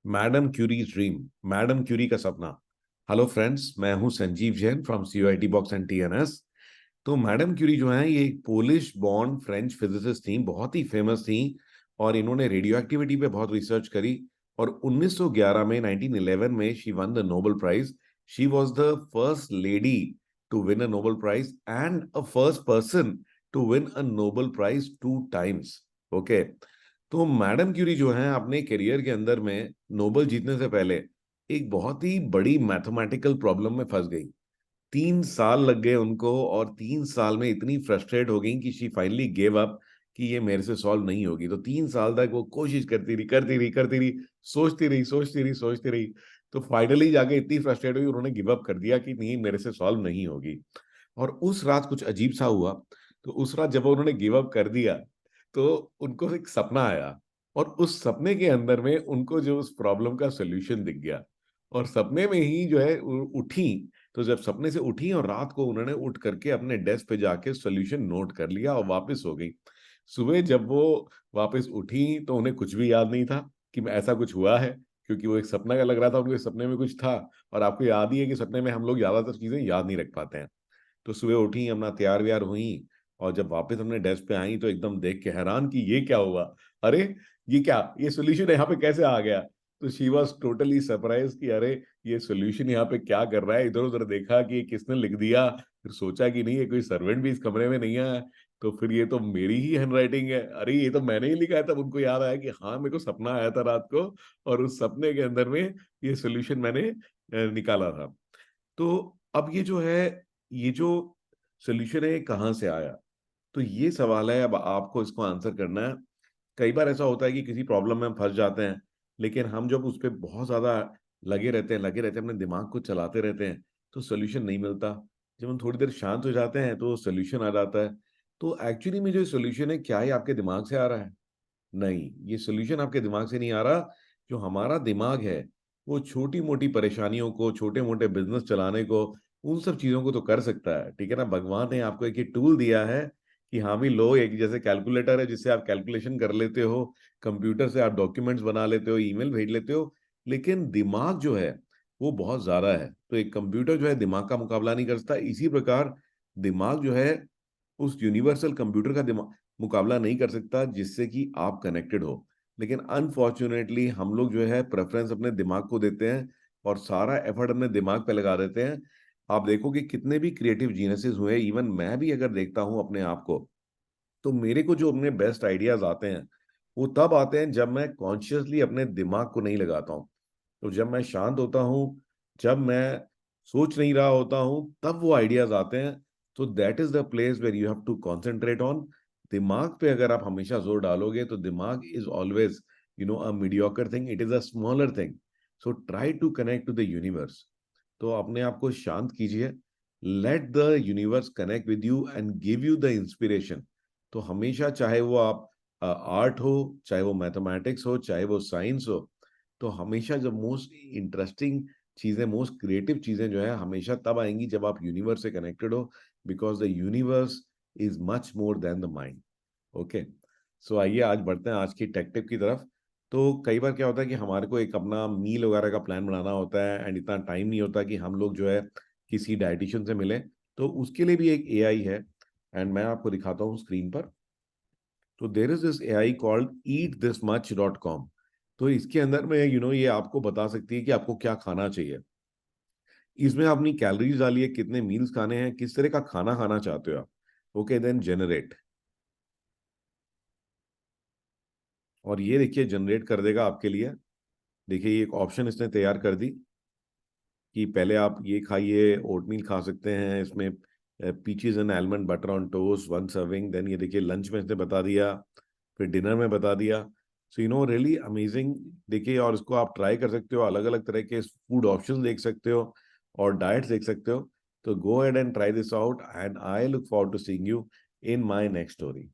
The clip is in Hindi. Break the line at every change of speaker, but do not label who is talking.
Madam Curie's dream, madam Curie का सपना। हेलो फ्रेंड्स, मैं हूं Sanjeev Jain from CUIT box and TNS. तो मैडम क्यूरी जो है, ये एक पोलिश बॉर्न फ्रेंच फिजिसिस्ट थी, बहुत ही फेमस थी। और इन्होंने रेडियो एक्टिविटी पे बहुत रिसर्च करी। और 1911 में 1911 में she won the Nobel prize. She was the first lady to win a Nobel prize and a first person to win a Nobel prize 2 times. Okay. तो मैडम क्यूरी जो है, अपने करियर के अंदर में नोबेल जीतने से पहले एक बहुत ही बड़ी मैथमेटिकल प्रॉब्लम में फंस गई। 3 साल लग गए उनको, और 3 साल में इतनी फ्रस्ट्रेट हो गई कि शी फाइनली गेव अप, कि ये मेरे से सॉल्व नहीं होगी। तो 3 साल तक वो कोशिश करती रही, सोचती रही। तो फाइनली जाके इतनी फ्रस्ट्रेट हुई, उन्होंने गिव अप कर दिया कि नहीं, मेरे से सॉल्व नहीं होगी। और उस रात कुछ अजीब सा हुआ। तो उस रात जब उन्होंने गिव अप कर दिया, तो उनको एक सपना आया। और उस सपने के अंदर में उनको जो उस प्रॉब्लम का सोल्यूशन दिख गया। और सपने में ही जो है उठी। तो जब सपने से उठी और रात को उन्होंने उठ करके अपने डेस्क पे जाके सोल्यूशन नोट कर लिया और वापस हो गई। सुबह जब वो वापस उठी, तो उन्हें कुछ भी याद नहीं था कि ऐसा कुछ हुआ है। क्योंकि वो एक सपना का लग रहा था, उनको सपने में कुछ था। और आपको याद ही है कि सपने में हम लोग ज्यादातर चीजें याद नहीं रख पाते हैं। तो सुबह उठी, अपना तैयार व्यार हुई। और जब वापस अपने डेस्क पे आई, तो एकदम देख के हैरान कि ये क्या हुआ। अरे, ये क्या, ये सोल्यूशन यहाँ पे कैसे आ गया। तो शी वॉज टोटली सरप्राइज कि अरे, ये सोल्यूशन यहाँ पे क्या कर रहा है। इधर उधर देखा कि ये किसने लिख दिया। फिर सोचा कि नहीं, ये कोई सर्वेंट भी इस कमरे में नहीं है। तो फिर ये तो मेरी ही हैंडराइटिंग है, अरे ये तो मैंने ही लिखा है। तब उनको याद आया कि हाँ, मेरे को सपना आया था रात को, और उस सपने के अंदर में ये सोल्यूशन मैंने निकाला था। तो अब ये जो है, ये जो सोल्यूशन है, ये कहाँ से आया। तो ये सवाल है, अब आपको इसको आंसर करना है। कई बार ऐसा होता है कि किसी प्रॉब्लम में हम फंस जाते हैं, लेकिन हम जब उस पर बहुत ज्यादा लगे रहते हैं, अपने दिमाग को चलाते रहते हैं, तो सोल्यूशन नहीं मिलता। जब हम थोड़ी देर शांत हो जाते हैं, तो सोल्यूशन आ जाता है। तो एक्चुअली में जो सोल्यूशन है, क्या ये आपके दिमाग से आ रहा है? नहीं, ये सोल्यूशन आपके दिमाग से नहीं आ रहा। जो हमारा दिमाग है, वो छोटी मोटी परेशानियों को, छोटे मोटे बिजनेस चलाने को, उन सब चीजों को तो कर सकता है, ठीक है ना। भगवान ने आपको एक ये टूल दिया है कि हाँ भी लो, एक जैसे कैलकुलेटर है जिससे आप कैलकुलेशन कर लेते हो। कंप्यूटर से आप डॉक्यूमेंट्स बना लेते हो, ईमेल भेज लेते हो। लेकिन दिमाग जो है, वो बहुत ज्यादा है। तो एक कंप्यूटर जो है, दिमाग का मुकाबला नहीं कर सकता। इसी प्रकार दिमाग जो है, उस यूनिवर्सल कंप्यूटर का दिमाग मुकाबला नहीं कर सकता जिससे कि आप कनेक्टेड हो। लेकिन अनफॉर्चुनेटली हम लोग जो है, प्रेफरेंस अपने दिमाग को देते हैं, और सारा एफर्ट अपने दिमाग पे लगा देते हैं। आप देखो कि कितने भी क्रिएटिव जीनियसेस हुए, इवन मैं भी अगर देखता हूं अपने आप को, तो मेरे को जो अपने बेस्ट आइडियाज आते हैं, वो तब आते हैं जब मैं कॉन्शियसली अपने दिमाग को नहीं लगाता हूँ। तो जब मैं शांत होता हूँ, जब मैं सोच नहीं रहा होता हूँ, तब वो आइडियाज आते हैं। तो that is the place where you have to concentrate on. दिमाग पे अगर आप हमेशा जोर डालोगे, तो दिमाग is always a mediocre thing, it is a smaller thing. So try to connect to the universe. तो अपने आप को शांत कीजिए। Let the universe connect with you and give you the inspiration. तो हमेशा, चाहे वो आप आर्ट हो, चाहे वो मैथमेटिक्स हो, चाहे वो साइंस हो, तो हमेशा जब मोस्ट इंटरेस्टिंग चीजें, मोस्ट क्रिएटिव चीजें जो है, हमेशा तब आएंगी जब आप यूनिवर्स से कनेक्टेड हो। Because the universe is much more than the mind. Okay. So आइए आज बढ़ते हैं आज की टेक टिप की तरफ। तो कई बार क्या होता है कि हमारे को एक अपना मील वगैरह का प्लान बनाना होता है, एंड इतना टाइम नहीं होता कि हम लोग जो है किसी डाइटिशियन से मिले। तो उसके लिए भी एक एआई है, एंड मैं आपको दिखाता हूँ स्क्रीन पर। तो there is this AI called eatthismuch.com। तो इसके अंदर में ये आपको बता सकती है कि आपको क्या खाना चाहिए। इसमें आप अपनी कैलोरीज डालिए, कितने मील्स खाने हैं, किस तरह का खाना खाना चाहते हो आप। Okay, then generate. और ये देखिए, जनरेट कर देगा आपके लिए। देखिए, ये एक ऑप्शन इसने तैयार कर दी कि पहले आप ये खाइए, ओटमील खा सकते हैं इसमें, peaches and almond butter on toast 1 serving. Then ये देखिए, लंच में इसने बता दिया, फिर डिनर में बता दिया। So really amazing. देखिए, और इसको आप ट्राई कर सकते हो, अलग अलग तरह के फूड ऑप्शंस देख सकते हो, और डाइट्स देख सकते हो। तो go ahead and try this out, and I look forward to seeing you in my next story.